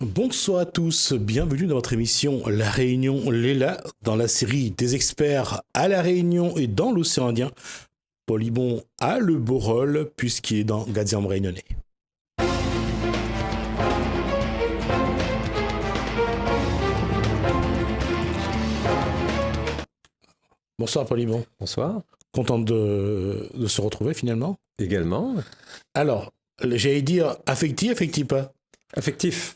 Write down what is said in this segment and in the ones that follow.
Bonsoir à tous, bienvenue dans votre émission La Réunion Léla, dans la série des experts à La Réunion et dans l'océan Indien. Paul Ibon a le beau rôle puisqu'il est dans Gadiam Réunionnais. Bonsoir Paul Ibon. Bonsoir. Content de se retrouver finalement. Également. Alors, j'allais dire affectif pas. Affectif.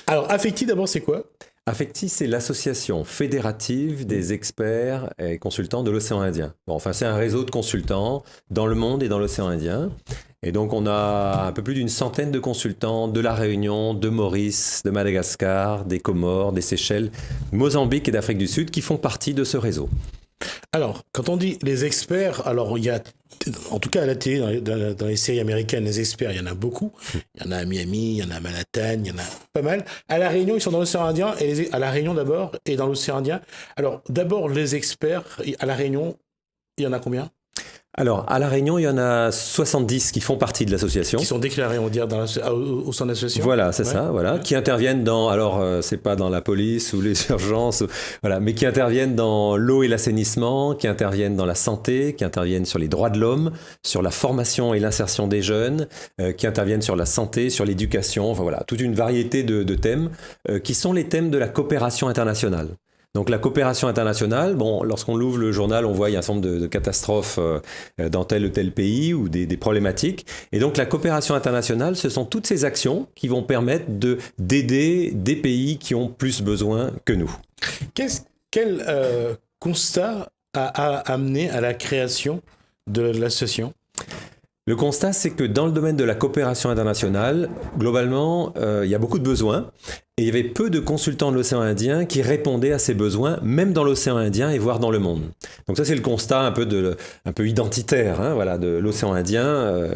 Alors, affectif d'abord c'est quoi ? Affectif, c'est l'association fédérative des experts et consultants de l'océan Indien. Bon, enfin, c'est un réseau de consultants dans le monde et dans l'océan Indien. Et donc, on a un peu plus d'une centaine de consultants de La Réunion, de Maurice, de Madagascar, des Comores, des Seychelles, Mozambique et d'Afrique du Sud qui font partie de ce réseau. Alors, quand on dit les experts, alors il y a, en tout cas à la télé, dans les séries américaines, les experts, il y en a beaucoup. Il y en a à Miami, il y en a à Manhattan, il y en a pas mal. À La Réunion, ils sont dans l'océan Indien, à La Réunion d'abord, et dans l'océan Indien. Alors, d'abord, les experts, à La Réunion, il y en a combien ? Alors, à La Réunion, il y en a 70 qui font partie de l'association. Qui sont déclarés, on va dire, au sein de l'association. Voilà, c'est ça, voilà. Qui interviennent dans, alors, c'est pas dans la police ou les urgences, voilà, mais qui interviennent dans l'eau et l'assainissement, qui interviennent dans la santé, qui interviennent sur les droits de l'homme, sur la formation et l'insertion des jeunes, qui interviennent sur la santé, sur l'éducation, enfin voilà, toute une variété de thèmes qui sont les thèmes de la coopération internationale. Donc la coopération internationale, bon, lorsqu'on ouvre le journal, on voit il y a un certain nombre de catastrophes dans tel ou tel pays ou des problématiques. Et donc la coopération internationale, ce sont toutes ces actions qui vont permettre d'aider des pays qui ont plus besoin que nous. Quel constat a amené à la création de l'association ? Le constat, c'est que dans le domaine de la coopération internationale, globalement, il y a beaucoup de besoins. Et il y avait peu de consultants de l'océan Indien qui répondaient à ces besoins, même dans l'océan Indien et voire dans le monde. Donc ça, c'est le constat un peu identitaire, hein, voilà, de l'océan Indien,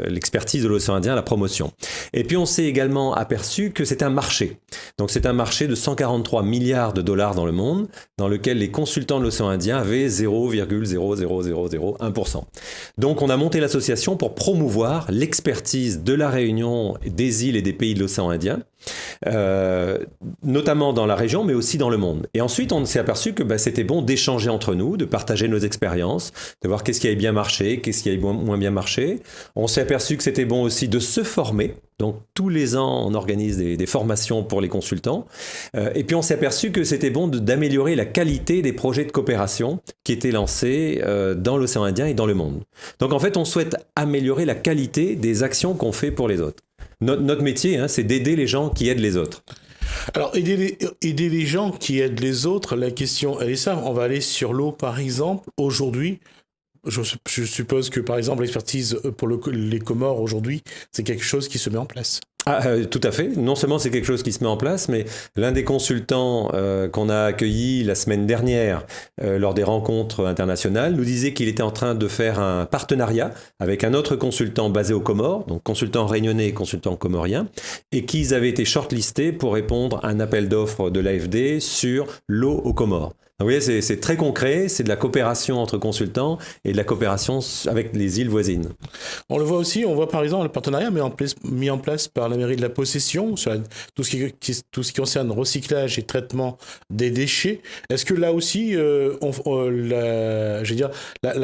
l'expertise de l'océan Indien, la promotion. Et puis on s'est également aperçu que c'est un marché. Donc c'est un marché de 143 milliards de dollars dans le monde, dans lequel les consultants de l'océan Indien avaient 0,00001%. Donc on a monté l'association pour promouvoir l'expertise de la Réunion, des îles et des pays de l'océan Indien, notamment dans la région, mais aussi dans le monde. Et ensuite, on s'est aperçu que c'était bon d'échanger entre nous, de partager nos expériences, de voir qu'est-ce qui avait bien marché, qu'est-ce qui avait moins bien marché. On s'est aperçu que c'était bon aussi de se former. Donc, tous les ans, on organise des formations pour les consultants. Et puis, on s'est aperçu que c'était bon d'améliorer la qualité des projets de coopération qui étaient lancés dans l'océan Indien et dans le monde. Donc, en fait, on souhaite améliorer la qualité des actions qu'on fait pour les autres. Notre métier, hein, c'est d'aider les gens qui aident les autres. Alors, aider les gens qui aident les autres, la question, elle est simple. On va aller sur l'eau, par exemple. Aujourd'hui, je suppose que, par exemple, l'expertise pour les Comores, aujourd'hui, c'est quelque chose qui se met en place. Tout à fait. Non seulement c'est quelque chose qui se met en place, mais l'un des consultants qu'on a accueilli la semaine dernière lors des rencontres internationales nous disait qu'il était en train de faire un partenariat avec un autre consultant basé aux Comores, donc consultant réunionnais et consultant comorien, et qu'ils avaient été shortlistés pour répondre à un appel d'offres de l'AFD sur l'eau aux Comores. Donc, vous voyez, c'est très concret, c'est de la coopération entre consultants et de la coopération avec les îles voisines. On le voit aussi, on voit par exemple le partenariat mis en place par la mairie de la Possession sur tout ce qui concerne recyclage et traitement des déchets. Est-ce que là aussi,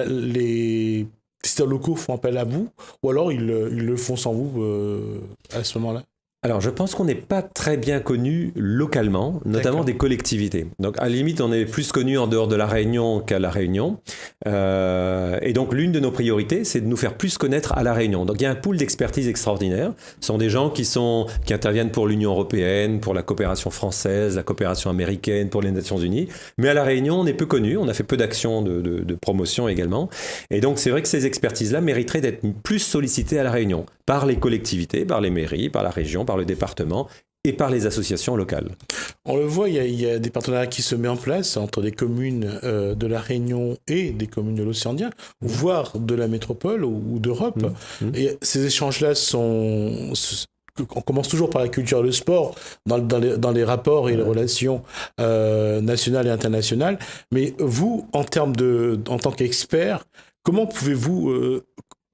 les décideurs locaux font appel à vous ou alors ils le font sans vous à ce moment-là ? Alors, je pense qu'on n'est pas très bien connu localement, notamment des collectivités. Donc, à la limite, on est plus connu en dehors de la Réunion qu'à la Réunion. Et donc, l'une de nos priorités, c'est de nous faire plus connaître à la Réunion. Donc, il y a un pool d'expertise extraordinaire. Ce sont des gens qui interviennent pour l'Union européenne, pour la coopération française, la coopération américaine, pour les Nations Unies. Mais à la Réunion, on est peu connu. On a fait peu d'actions de promotion également. Et donc, c'est vrai que ces expertises-là mériteraient d'être plus sollicitées à la Réunion par les collectivités, par les mairies, par la région, par le département et par les associations locales. On le voit, il y a des partenariats qui se mettent en place entre des communes de la Réunion et des communes de l'océan Indien, voire de la métropole ou d'Europe. Et ces échanges-là on commence toujours par la culture et le sport dans les rapports et les relations nationales et internationales. Mais vous, en tant qu'expert, comment pouvez-vous...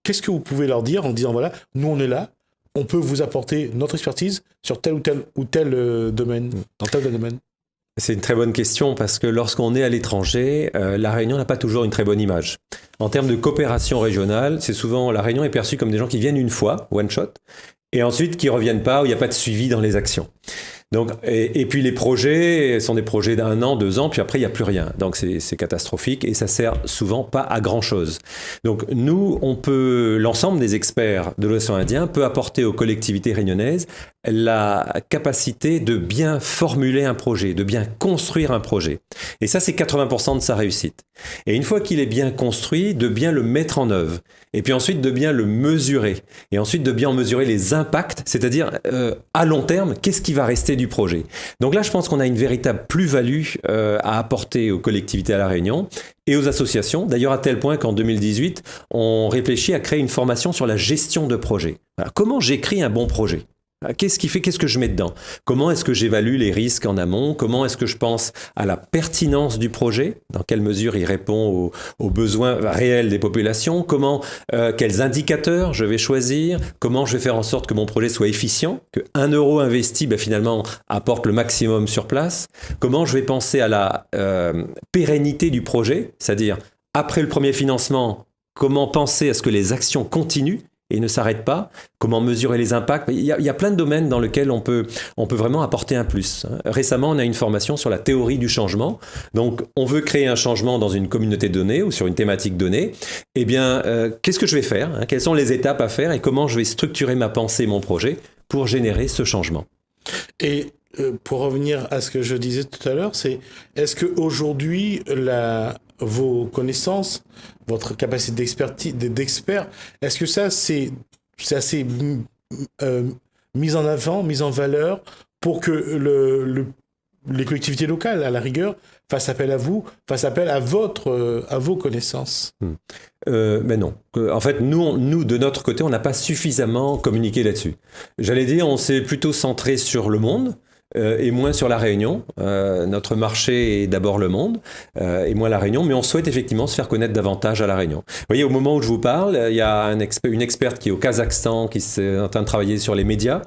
qu'est-ce que vous pouvez leur dire en disant, voilà, nous on est là, on peut vous apporter notre expertise sur tel ou tel domaine, dans tel domaine? C'est une très bonne question parce que lorsqu'on est à l'étranger, La Réunion n'a pas toujours une très bonne image. En termes de coopération régionale, c'est souvent La Réunion est perçue comme des gens qui viennent une fois, one shot, et ensuite qui reviennent pas, où il n'y a pas de suivi dans les actions. Donc, et puis les projets sont des projets d'1 an, 2 ans, puis après il n'y a plus rien. Donc c'est catastrophique et ça sert souvent pas à grand chose. Donc nous, l'ensemble des experts de l'océan Indien peut apporter aux collectivités réunionnaises la capacité de bien formuler un projet, de bien construire un projet. Et ça, c'est 80% de sa réussite. Et une fois qu'il est bien construit, de bien le mettre en œuvre. Et puis ensuite, de bien le mesurer. Et ensuite, de bien en mesurer les impacts, c'est-à-dire à long terme, qu'est-ce qui va rester du projet. Donc là, je pense qu'on a une véritable plus-value à apporter aux collectivités à La Réunion et aux associations. D'ailleurs, à tel point qu'en 2018, on réfléchit à créer une formation sur la gestion de projet. Alors, comment j'écris un bon projet ? Qu'est-ce que je mets dedans? Comment est-ce que j'évalue les risques en amont? Comment est-ce que je pense à la pertinence du projet? Dans quelle mesure il répond aux besoins réels des populations? Quels indicateurs je vais choisir? Comment je vais faire en sorte que mon projet soit efficient? Que 1 euro investi, finalement, apporte le maximum sur place? Comment je vais penser à la pérennité du projet? C'est-à-dire, après le premier financement, comment penser à ce que les actions continuent et ne s'arrête pas? Comment mesurer les impacts? Il y a plein de domaines dans lesquels on peut vraiment apporter un plus. Récemment, on a une formation sur la théorie du changement. Donc, on veut créer un changement dans une communauté donnée ou sur une thématique donnée. Eh bien, qu'est-ce que je vais faire? Quelles sont les étapes à faire et comment je vais structurer ma pensée, mon projet pour générer ce changement? Et pour revenir à ce que je disais tout à l'heure, est-ce qu'aujourd'hui, vos connaissances, votre capacité d'expert, est-ce que ça, c'est assez mis en avant, mis en valeur pour que les collectivités locales, à la rigueur, fassent appel à vous, fassent appel à vos connaissances? Mais non. En fait, nous, de notre côté, on n'a pas suffisamment communiqué là-dessus. J'allais dire, on s'est plutôt centré sur le monde, et moins sur la Réunion. Notre marché est d'abord le monde et moins la Réunion, mais on souhaite effectivement se faire connaître davantage à la Réunion. Vous voyez, au moment où je vous parle, il y a une experte qui est au Kazakhstan qui est en train de travailler sur les médias.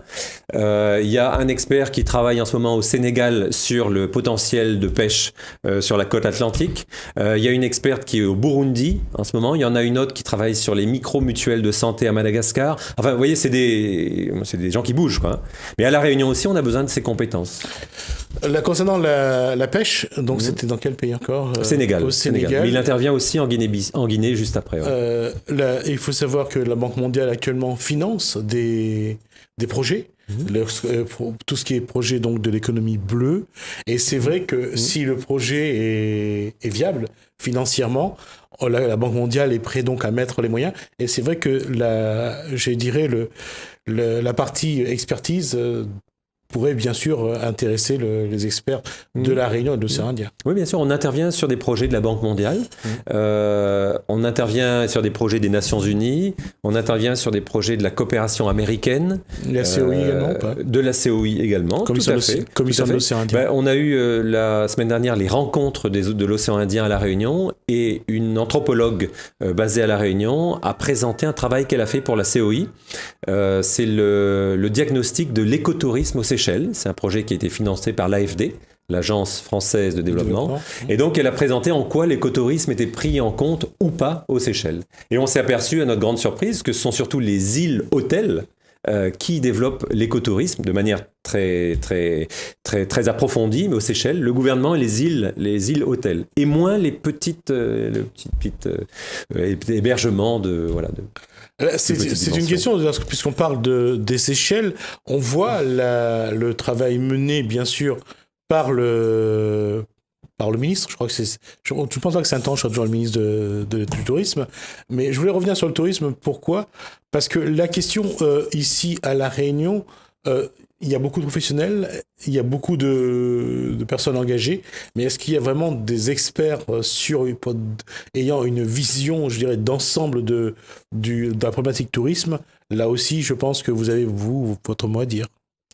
Il y a un expert qui travaille en ce moment au Sénégal sur le potentiel de pêche sur la côte atlantique. Il y a une experte qui est au Burundi en ce moment. Il y en a une autre qui travaille sur les micro-mutuelles de santé à Madagascar. Enfin, vous voyez, c'est des gens qui bougent, quoi. Mais à la Réunion aussi, on a besoin de ces compétences. Concernant la pêche, donc c'était dans quel pays encore? Sénégal. Au Sénégal. Mais il intervient aussi en Guinée juste après. Ouais. Il faut savoir que la Banque mondiale actuellement finance des projets. Tout ce qui est projet donc de l'économie bleue, et c'est vrai que si le projet est viable financièrement, la Banque mondiale est prête donc à mettre les moyens, et c'est vrai que la partie expertise pourrait bien sûr intéresser les experts de la Réunion et de l'océan Indien. Oui, bien sûr, on intervient sur des projets de la Banque mondiale, on intervient sur des projets des Nations Unies, on intervient sur des projets de la coopération américaine. La COI également ou pas? De la COI également, Commission tout à fait. de l'océan Indien. On a eu la semaine dernière les rencontres de l'océan Indien à La Réunion, et une anthropologue basée à La Réunion a présenté un travail qu'elle a fait pour la COI. C'est le diagnostic de l'écotourisme aux Seychelles. C'est un projet qui a été financé par l'AFD, l'Agence française de développement. Et donc, elle a présenté en quoi l'écotourisme était pris en compte ou pas aux Seychelles. Et on s'est aperçu, à notre grande surprise, que ce sont surtout les îles-hôtels qui développent l'écotourisme de manière très, très, très, très approfondie, mais aux Seychelles, le gouvernement et les îles-hôtels, et moins les petits hébergements C'est une question, puisqu'on parle des Seychelles, on voit le travail mené, bien sûr, par le ministre. Je crois que je ne pense pas que c'est un temps, je suis toujours le ministre du tourisme, mais je voulais revenir sur le tourisme. Pourquoi? Parce que la question ici à La Réunion, il y a beaucoup de professionnels, il y a beaucoup de personnes engagées, mais est-ce qu'il y a vraiment des experts ayant une vision, je dirais, d'ensemble de la problématique tourisme? Là aussi, je pense que vous avez, votre mot à dire.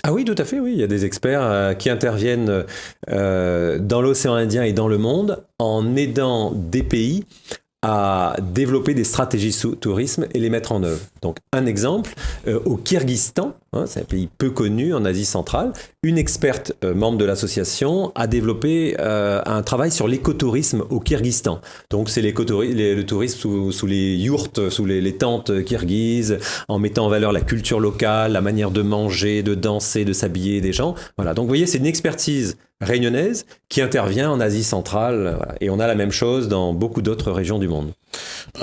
Ah oui, tout à fait, oui. Il y a des experts qui interviennent dans l'océan Indien et dans le monde en aidant des pays à développer des stratégies tourisme et les mettre en œuvre. Donc un exemple, au Kyrgyzstan, c'est un pays peu connu en Asie centrale, une experte membre de l'association a développé un travail sur l'écotourisme au Kyrgyzstan. Donc c'est le tourisme sous les yourtes, sous les tentes kirghizes, en mettant en valeur la culture locale, la manière de manger, de danser, de s'habiller des gens. Voilà. Donc vous voyez, c'est une expertise réunionnaise qui intervient en Asie centrale. Voilà. Et on a la même chose dans beaucoup d'autres régions du monde.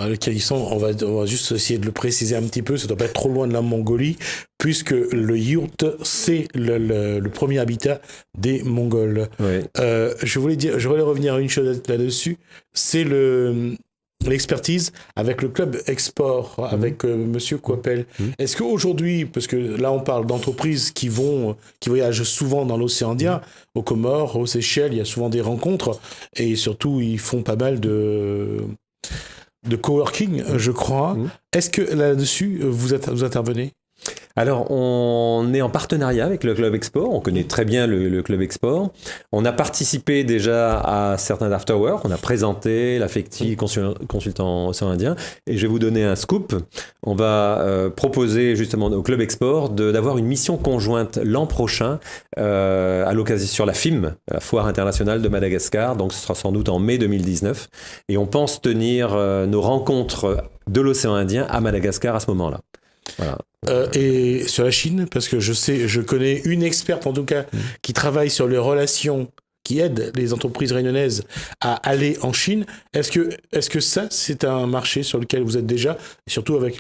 Le Kyrgyzstan, on va juste essayer de le préciser un petit peu, ça ne doit pas être trop loin de la Mongolie, puisque le yurt, c'est le premier habitat des Mongols. Oui. Je voulais revenir à une chose là-dessus, c'est l'expertise avec le club export, avec Monsieur Coppel. Est-ce qu'aujourd'hui, parce que là on parle d'entreprises qui voyagent souvent dans l'océan Indien, aux Comores, aux Seychelles, il y a souvent des rencontres, et surtout ils font pas mal de coworking, je crois. Est-ce que là-dessus, vous intervenez ? Alors, on est en partenariat avec le Club Export. On connaît très bien le Club Export. On a participé déjà à certains afterwork. On a présenté l'Affecti consultant océan Indien. Et je vais vous donner un scoop. On va proposer justement au Club Export d'avoir une mission conjointe l'an prochain à l'occasion sur la FIM, la Foire internationale de Madagascar. Donc, ce sera sans doute en mai 2019. Et on pense tenir nos rencontres de l'océan Indien à Madagascar à ce moment-là. Voilà. Et sur la Chine, parce que je connais une experte en tout cas qui travaille sur les relations, qui aide les entreprises réunionnaises à aller en Chine. Est-ce que ça, c'est un marché sur lequel vous êtes déjà, surtout avec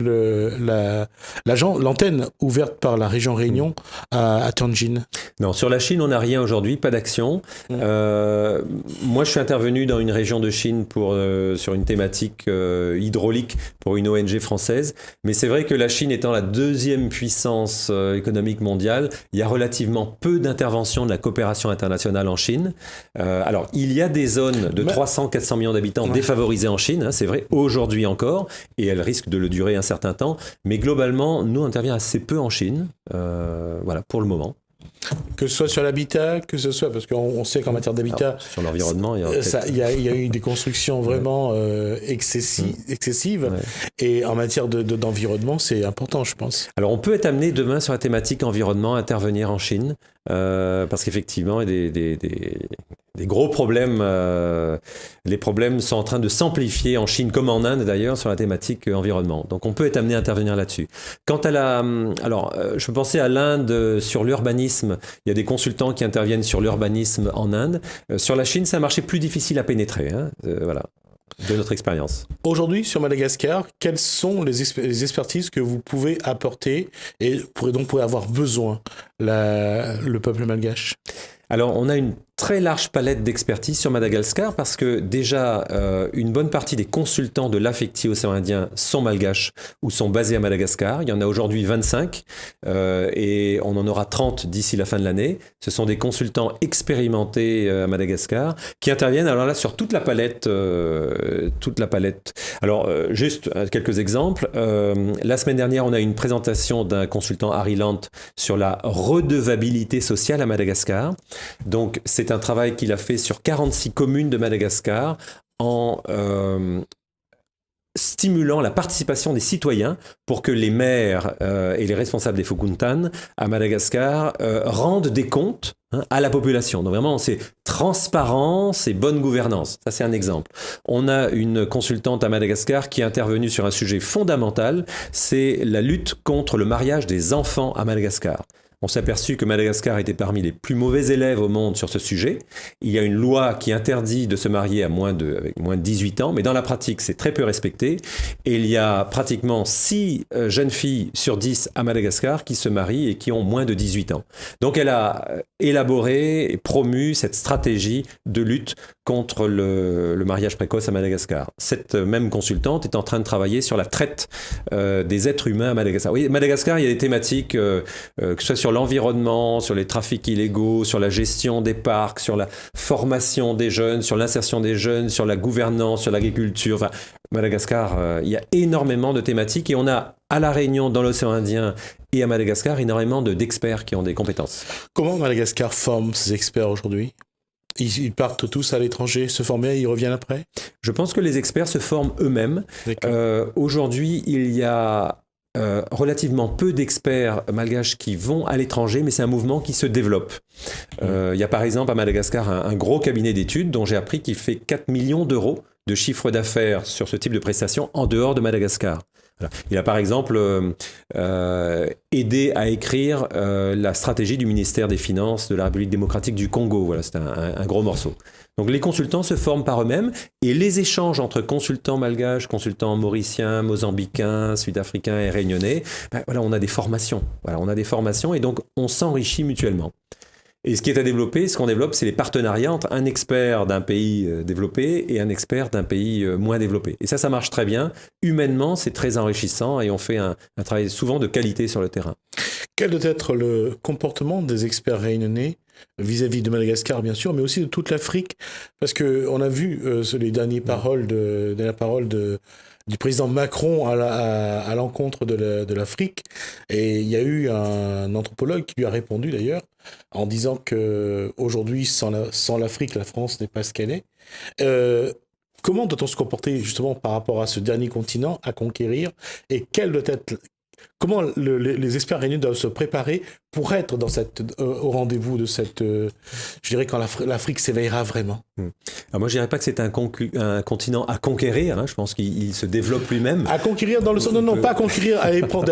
l'antenne ouverte par la région Réunion à Tianjin? Non, sur la Chine, on n'a rien aujourd'hui, pas d'action. Moi, je suis intervenu dans une région de Chine sur une thématique hydraulique pour une ONG française. Mais c'est vrai que la Chine étant la deuxième puissance économique mondiale, il y a relativement peu d'intervention de la coopération internationale en Chine. Alors, il y a des zones de 300-400 millions d'habitants défavorisées en Chine, c'est vrai, aujourd'hui encore, et elles risquent de le durer un certain temps. Mais globalement, nous, on intervient assez peu en Chine, voilà, pour le moment. Que ce soit sur l'habitat, que ce soit, parce qu'on sait qu'en matière d'habitat... Alors, sur l'environnement, il y a eu des constructions vraiment excessives, et en matière d'environnement, c'est important, je pense. Alors, on peut être amené demain sur la thématique environnement à intervenir en Chine, parce qu'effectivement, il y a des gros problèmes. Les problèmes sont en train de s'amplifier en Chine, comme en Inde d'ailleurs, sur la thématique environnement. Donc, on peut être amené à intervenir là-dessus. Quant à je pensais à l'Inde sur l'urbanisme. Il y a des consultants qui interviennent sur l'urbanisme en Inde. Sur la Chine, c'est un marché plus difficile à pénétrer. Voilà. De notre expérience. Aujourd'hui, sur Madagascar, quelles sont les expertises que vous pouvez apporter et dont pourrait avoir besoin le peuple malgache? Alors, on a une très large palette d'expertise sur Madagascar parce que déjà, une bonne partie des consultants de l'Affecti océan Indien sont malgaches ou sont basés à Madagascar. Il y en a aujourd'hui 25 et on en aura 30 d'ici la fin de l'année. Ce sont des consultants expérimentés à Madagascar qui interviennent alors là sur toute la palette. Alors, juste quelques exemples. La semaine dernière, on a eu une présentation d'un consultant Harry Lant sur la redevabilité sociale à Madagascar. Donc, c'est un travail qu'il a fait sur 46 communes de Madagascar en stimulant la participation des citoyens pour que les maires et les responsables des Fokontans à Madagascar rendent des comptes à la population. Donc vraiment, c'est transparence et bonne gouvernance. Ça, c'est un exemple. On a une consultante à Madagascar qui est intervenue sur un sujet fondamental, c'est la lutte contre le mariage des enfants à Madagascar. On s'est aperçu que Madagascar était parmi les plus mauvais élèves au monde sur ce sujet. Il y a une loi qui interdit de se marier avec moins de 18 ans, mais dans la pratique, c'est très peu respecté. Et il y a pratiquement 6 jeunes filles sur 10 à Madagascar qui se marient et qui ont moins de 18 ans. Donc elle a élaboré et promu cette stratégie de lutte contre le mariage précoce à Madagascar. Cette même consultante est en train de travailler sur la traite des êtres humains à Madagascar. Oui, Madagascar, il y a des thématiques, que ce soit sur l'environnement, sur les trafics illégaux, sur la gestion des parcs, sur la formation des jeunes, sur l'insertion des jeunes, sur la gouvernance, sur l'agriculture. Enfin, Madagascar, il y a énormément de thématiques et on a à La Réunion, dans l'océan Indien et à Madagascar, énormément d'experts qui ont des compétences. Comment Madagascar forme ces experts aujourd'hui ? Ils partent tous à l'étranger se former, ils reviennent après? Je pense que les experts se forment eux-mêmes. Aujourd'hui, il y a relativement peu d'experts malgaches qui vont à l'étranger, mais c'est un mouvement qui se développe. Il y a par exemple à Madagascar un gros cabinet d'études dont j'ai appris qu'il fait 4 millions d'euros de chiffre d'affaires sur ce type de prestations en dehors de Madagascar. Voilà. Il a par exemple aidé à écrire la stratégie du ministère des Finances de la République démocratique du Congo. Voilà, c'est un gros morceau. Donc les consultants se forment par eux-mêmes et les échanges entre consultants malgaches, consultants mauriciens, mozambicains, sud-africains et réunionnais, voilà, on a des formations. Voilà, on a des formations et donc on s'enrichit mutuellement. Et ce qui est à développer, ce qu'on développe, c'est les partenariats entre un expert d'un pays développé et un expert d'un pays moins développé. Et ça marche très bien. Humainement, c'est très enrichissant et on fait un travail souvent de qualité sur le terrain. Quel doit être le comportement des experts réunionnais vis-à-vis de Madagascar, bien sûr, mais aussi de toute l'Afrique? Parce qu'on a vu les dernières paroles du président Macron à l'encontre de l'Afrique. Et il y a eu un anthropologue qui lui a répondu d'ailleurs en disant qu'aujourd'hui, sans l'Afrique, la France n'est pas ce qu'elle est. Comment doit-on se comporter justement par rapport à ce dernier continent à conquérir? Et comment les experts réunionnais doivent se préparer pour être au rendez-vous de cette, je dirais, quand l'Afrique s'éveillera vraiment? Alors moi, je dirais pas que c'est un continent à conquérir. Hein. Je pense qu'il se développe lui-même. À conquérir dans le sens, non, pas à conquérir,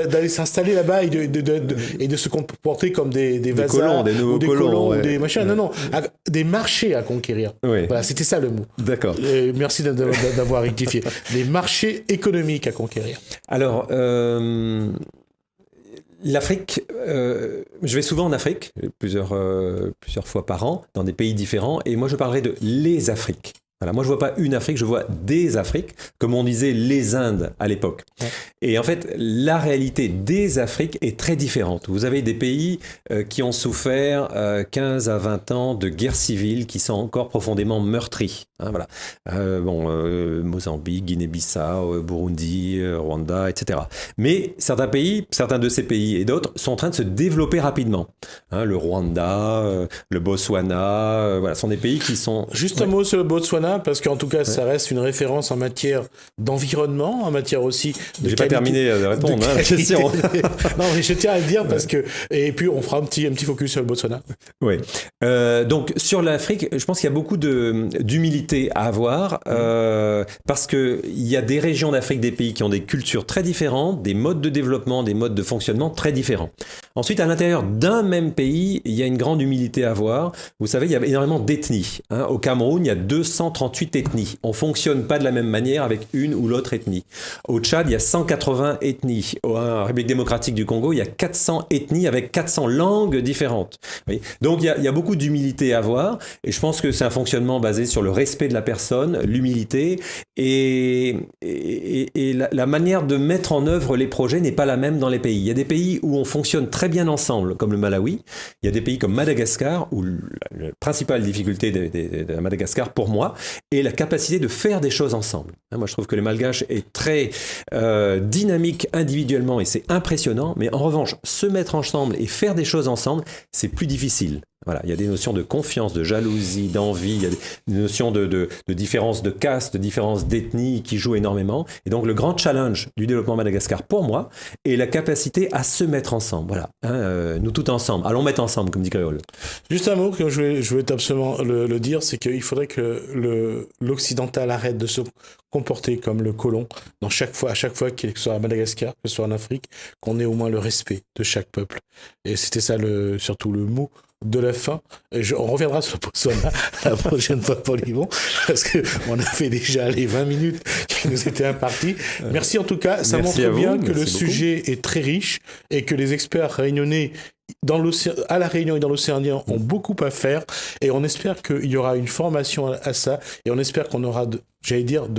d'aller s'installer là-bas et de se comporter comme des vassals, des nouveaux colons, ou des machins. Non, des marchés à conquérir. Oui. Voilà, c'était ça le mot. D'accord. Merci d'avoir rectifié. Des marchés économiques à conquérir. Alors. L'Afrique, je vais souvent en Afrique, plusieurs fois par an, dans des pays différents, et moi je parlerai de les Afriques. Voilà, moi je vois pas une Afrique, je vois des Afriques, comme on disait les Indes à l'époque. Ouais. Et en fait, la réalité des Afriques est très différente. Vous avez des pays qui ont souffert 15 à 20 ans de guerre civile, qui sont encore profondément meurtris. Hein, voilà. Mozambique, Guinée-Bissau, Burundi, Rwanda, etc. Mais certains de ces pays et d'autres sont en train de se développer rapidement. Hein, le Rwanda, le Botswana, voilà, sont des pays qui sont... Juste un mot sur le Botswana, parce qu'en tout cas, ça reste une référence en matière d'environnement, en matière aussi de J'ai pas terminé de répondre à la question. Non, mais je tiens à le dire parce que... Et puis, on fera un petit focus sur le Botswana. Oui. Donc, sur l'Afrique, je pense qu'il y a beaucoup d'humilité à avoir parce qu'il y a des régions d'Afrique, des pays qui ont des cultures très différentes, des modes de développement, des modes de fonctionnement très différents. Ensuite, à l'intérieur d'un même pays, il y a une grande humilité à avoir. Vous savez, il y a énormément d'ethnies. Hein. Au Cameroun, il y a 238 ethnies. On ne fonctionne pas de la même manière avec une ou l'autre ethnie. Au Tchad, il y a 180 ethnies. En République démocratique du Congo, il y a 400 ethnies avec 400 langues différentes. Oui. Donc, il y a beaucoup d'humilité à avoir. Et je pense que c'est un fonctionnement basé sur le respect de la personne, l'humilité. Et la manière de mettre en œuvre les projets n'est pas la même dans les pays. Il y a des pays où on fonctionne très bien ensemble, comme le Malawi. Il y a des pays comme Madagascar, où la principale difficulté de Madagascar, pour moi, est la capacité de faire des choses ensemble. Moi, je trouve que le malgache est très dynamique individuellement et c'est impressionnant, mais en revanche, se mettre ensemble et faire des choses ensemble, c'est plus difficile. Voilà, il y a des notions de confiance, de jalousie, d'envie, il y a des notions de différence de caste, de différence d'ethnie qui jouent énormément. Et donc, le grand challenge du développement Madagascar, pour moi, est la capacité à se mettre ensemble. Voilà, hein, nous tous ensemble. Allons mettre ensemble, comme dit Créole. Juste un mot que je voulais absolument le dire, c'est qu'il faudrait que l'occidental arrête de se comporter comme le colon à chaque fois, qu'il soit à Madagascar, que ce soit en Afrique, qu'on ait au moins le respect de chaque peuple. Et c'était ça surtout le mot de la fin. On reviendra sur le Botswana la prochaine fois, Paul Yvon, parce qu'on a fait déjà les 20 minutes qui nous étaient imparties. Merci en tout cas, ça montre bien que le sujet est très riche et que les experts réunionnais à la Réunion et dans l'océan Indien ont beaucoup à faire et on espère qu'il y aura une formation à ça et on espère qu'on aura de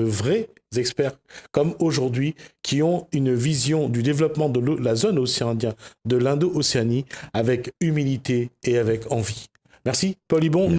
vrais experts comme aujourd'hui qui ont une vision du développement de la zone océan Indien, de l'Indo-Océanie avec humilité et avec envie. Merci Paul Yvon.